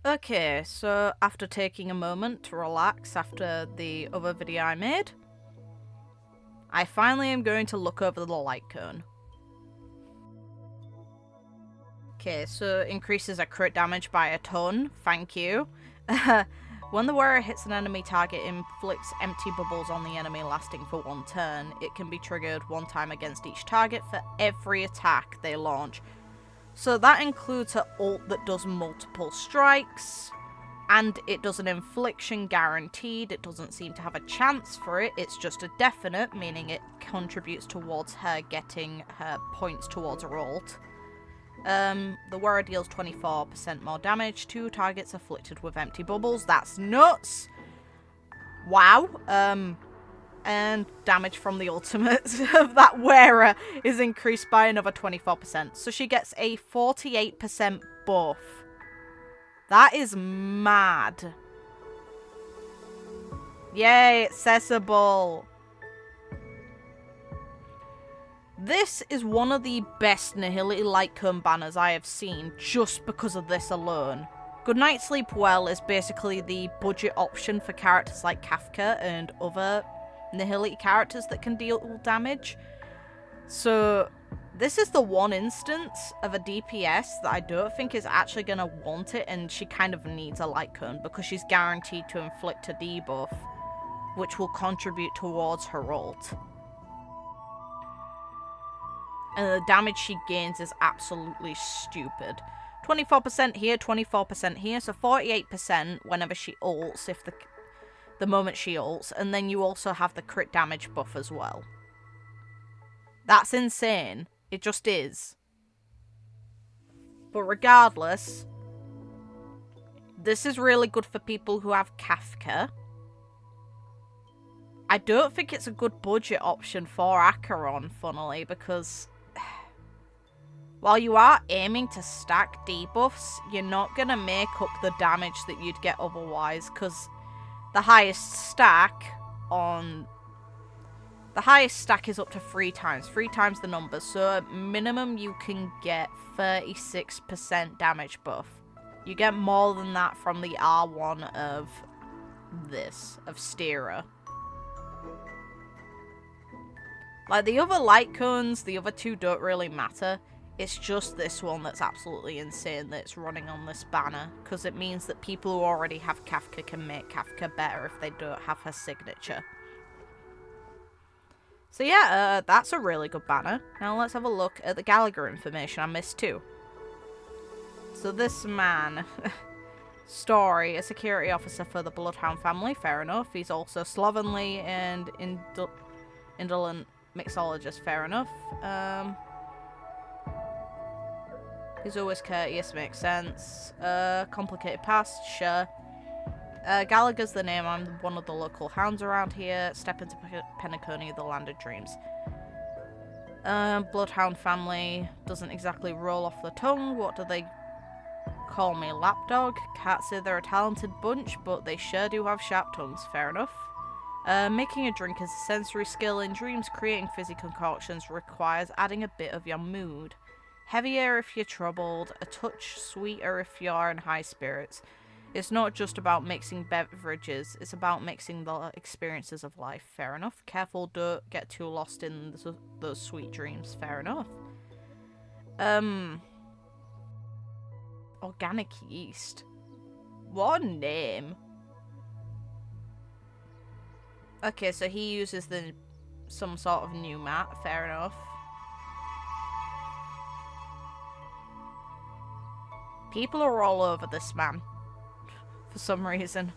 Okay, so after taking a moment to relax after the other video I made, I finally am going to look over the Lightcone. Okay, so increases a crit damage by a ton, thank you. When the wearer hits an enemy target, it inflicts empty bubbles on the enemy lasting for 1 turn. It can be triggered 1 time against each target for every attack they launch. So that includes an ult that does multiple strikes, and it does an infliction guaranteed. It doesn't seem to have a chance for it, it's just a definite, meaning it contributes towards her getting her points towards her ult. The wearer deals 24% more damage to targets afflicted with empty bubbles. That's nuts! Wow. And damage from the ultimate of that wearer is increased by another 24%. So she gets a 48% buff. That is mad. Yay, accessible. This is one of the best Nihility Lightcone banners I have seen just because of this alone. Good Night Sleep Well is basically the budget option for characters like Kafka and other Nihility characters that can deal damage. So this is the one instance of a DPS that I don't think is actually going to want it, and she kind of needs a Lightcone because she's guaranteed to inflict a debuff, which will contribute towards her ult. And the damage she gains is absolutely stupid. 24% here, 24% here, so 48% whenever she ults, if the moment she ults, and then you also have the crit damage buff as well. That's insane. It just is. But regardless, this is really good for people who have Kafka. I don't think it's a good budget option for Acheron, funnily, because while you are aiming to stack debuffs, you're not going to make up the damage that you'd get otherwise, because the highest stack is up to 3 times. 3 times the numbers. So at minimum you can get 36% damage buff. You get more than that from the R1 of Stira. Like the other Lightcones, the other 2 don't really matter. It's just this one that's absolutely insane that's running on this banner, because it means that people who already have Kafka can make Kafka better if they don't have her signature. So yeah, that's a really good banner. Now let's have a look at the Gallagher information I missed too. So this man, story, a security officer for the Bloodhound family, fair enough. He's also slovenly and indolent mixologist, fair enough. He's always courteous, makes sense. Complicated past, sure. Gallagher's the name. I'm one of the local hounds around here. Step into Pennaconia, the land of dreams. Bloodhound family doesn't exactly roll off the tongue. What do they call me? Lapdog? Can't say they're a talented bunch, but they sure do have sharp tongues. Fair enough. Making a drink is a sensory skill. In dreams, creating fizzy concoctions requires adding a bit of your mood. Heavier if you're troubled, a touch sweeter if you're in high spirits. It's not just about mixing beverages, it's about mixing the experiences of life. Fair enough. Careful, don't get too lost in those sweet dreams. Fair enough. Organic yeast. What a name. Okay, so he uses some sort of new mat. Fair enough. People are all over this man. For some reason.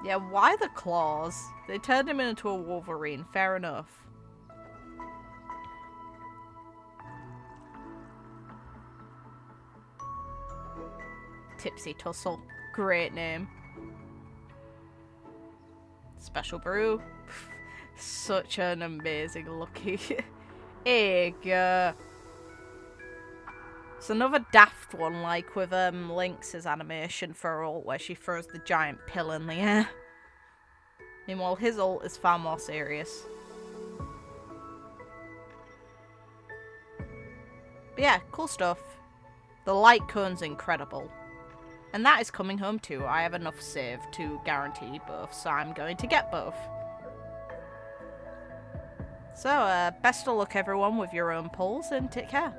Yeah, why the claws? They turned him into a Wolverine. Fair enough. Tipsy Tussle. Great name. Special brew. Such an amazing looking egg. It's another daft one, like with Lynx's animation for her ult, where she throws the giant pill in the air. Meanwhile, his ult is far more serious. But yeah, cool stuff. The Lightcone's incredible. And that is coming home too. I have enough save to guarantee both, so I'm going to get both. So, best of luck everyone with your own pulls, and take care.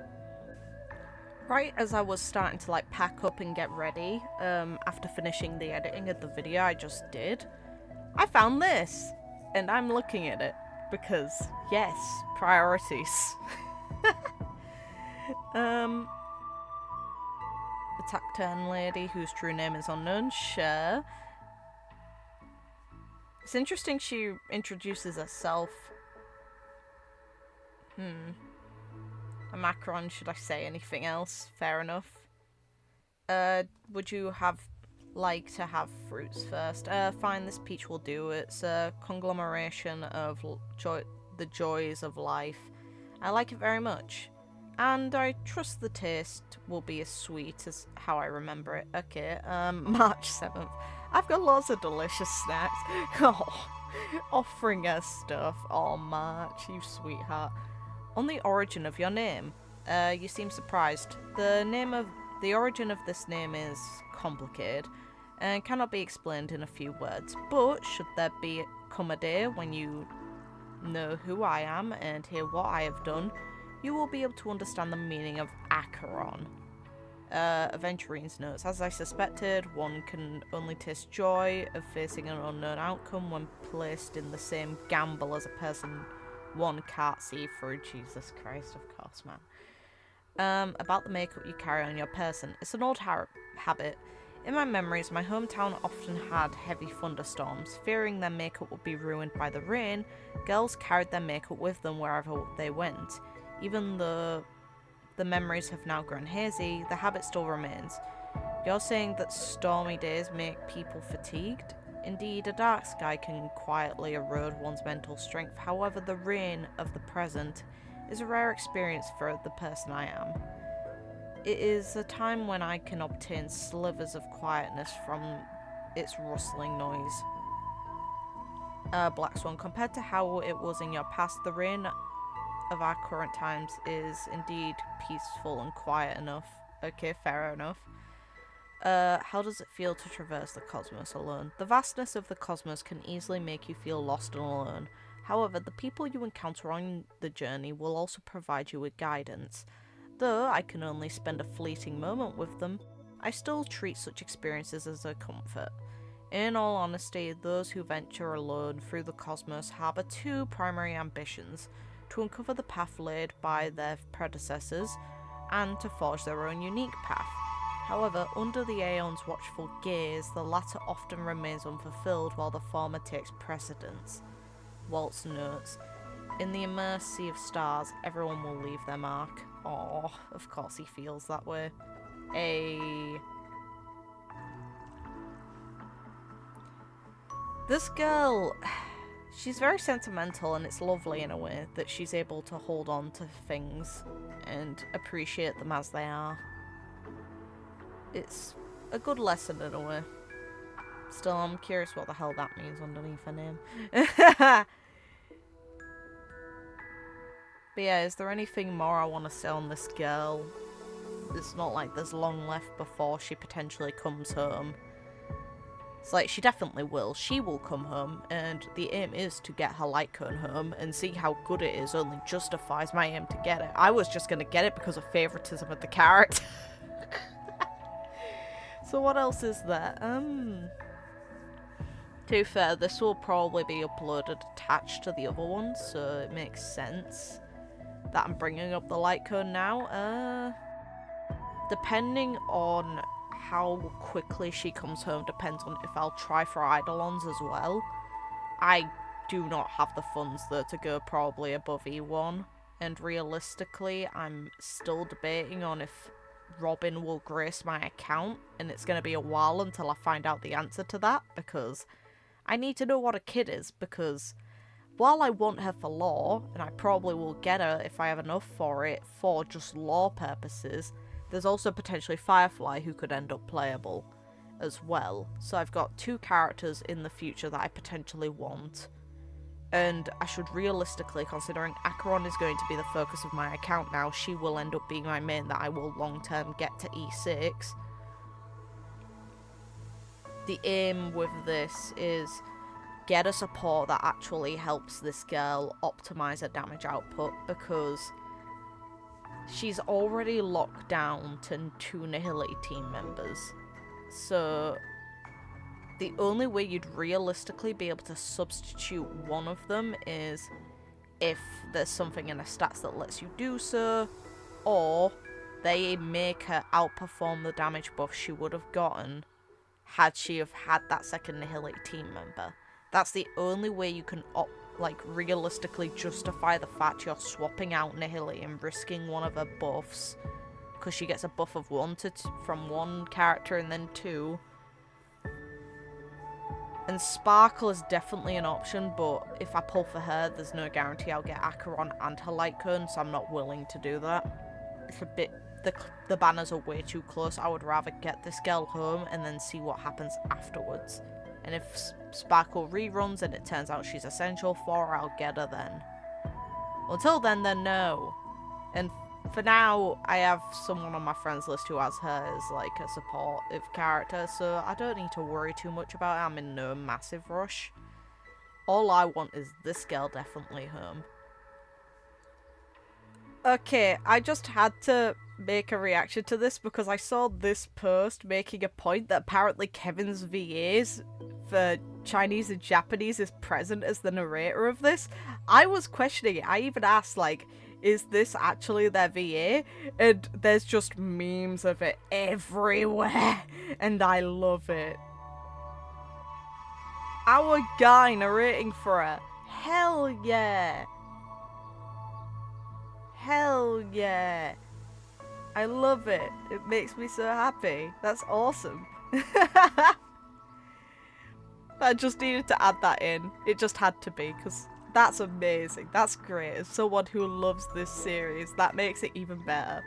Right as I was starting to like pack up and get ready, after finishing the editing of the video I just did, I found this, and I'm looking at it, because, yes, priorities. Attack turn lady whose true name is unknown, sure. It's interesting she introduces herself. A Acheron, should I say anything else? Fair enough. Would you like to have fruits first? Fine, this peach will do. It's a conglomeration of the joys of life. I like it very much. And I trust the taste will be as sweet as how I remember it. Okay, March 7th. I've got lots of delicious snacks. Oh, offering us stuff. Oh, March, you sweetheart. On the origin of your name, you seem surprised. The origin of this name is complicated and cannot be explained in a few words. But should there come a day when you know who I am and hear what I have done, you will be able to understand the meaning of Acheron. Aventurine's notes. As I suspected, one can only taste joy of facing an unknown outcome when placed in the same gamble as a person one can't see through. Jesus Christ, of course, man. About the makeup you carry on your person. It's an old habit. In my memories, my hometown often had heavy thunderstorms. Fearing their makeup would be ruined by the rain, girls carried their makeup with them wherever they went. Even though the memories have now grown hazy, the habit still remains. You're saying that stormy days make people fatigued? Indeed, a dark sky can quietly erode one's mental strength. However, the rain of the present is a rare experience for the person I am. It is a time when I can obtain slivers of quietness from its rustling noise. Black Swan, compared to how it was in your past, the rain of our current times is indeed peaceful and quiet enough. Okay, fair enough. How does it feel to traverse the cosmos alone? The vastness of the cosmos can easily make you feel lost and alone. However, the people you encounter on the journey will also provide you with guidance. Though I can only spend a fleeting moment with them, I still treat such experiences as a comfort. In all honesty, those who venture alone through the cosmos harbour two primary ambitions: to uncover the path laid by their predecessors, and to forge their own unique path. However, under the Aeon's watchful gaze, the latter often remains unfulfilled while the former takes precedence. Waltz notes, in the immersed sea of stars, everyone will leave their mark. Oh, of course he feels that way. This girl, she's very sentimental, and it's lovely in a way that she's able to hold on to things and appreciate them as they are. It's a good lesson in a way. Still, I'm curious what the hell that means underneath her name. But yeah, is there anything more I want to say on this girl? It's not like there's long left before she potentially comes home. It's like, she definitely will. She will come home, and the aim is to get her Lightcone home, and see how good it is only justifies my aim to get it. I was just going to get it because of favoritism of the character. So what else is there? To be fair, this will probably be uploaded attached to the other one, so it makes sense that I'm bringing up the Lightcone now. Depending on how quickly she comes home depends on if I'll try for Eidolons as well. I do not have the funds though to go probably above E1, and realistically I'm still debating on if Robin will grace my account, and it's going to be a while until I find out the answer to that, because I need to know what a kid is, because while I want her for lore, and I probably will get her if I have enough for it for just lore purposes, there's also potentially Firefly who could end up playable as well. So I've got two characters in the future that I potentially want. And I should realistically, considering Acheron is going to be the focus of my account now, she will end up being my main that I will long-term get to E6. The aim with this is get a support that actually helps this girl optimize her damage output, because she's already locked down to 2 Nihility team members. So the only way you'd realistically be able to substitute one of them is if there's something in her stats that lets you do so, or they make her outperform the damage buff she would have gotten had she have had that second Nihility team member. That's the only way you can realistically justify the fact you're swapping out Nihility and risking one of her buffs, because she gets a buff of 1 from one character and then 2. And Sparkle is definitely an option, but if I pull for her, there's no guarantee I'll get Acheron and her Lightcone, so I'm not willing to do that. It's a bit... The banners are way too close. I would rather get this girl home and then see what happens afterwards. And if Sparkle reruns and it turns out she's essential for her, I'll get her then. Until then no. And for now, I have someone on my friends list who has her as like a supportive character, so I don't need to worry too much about it. I'm in no massive rush. All I want is this girl definitely home. Okay, I just had to make a reaction to this because I saw this post making a point that apparently Kevin's VAs for Chinese and Japanese is present as the narrator of this. I was questioning it. I even asked, like, is this actually their VA? And there's just memes of it everywhere, and I love it. Our guy narrating for her. Hell yeah. Hell yeah. I love it. It makes me so happy. That's awesome. I just needed to add that in. It just had to be, because that's amazing. That's great. As someone who loves this series, that makes it even better.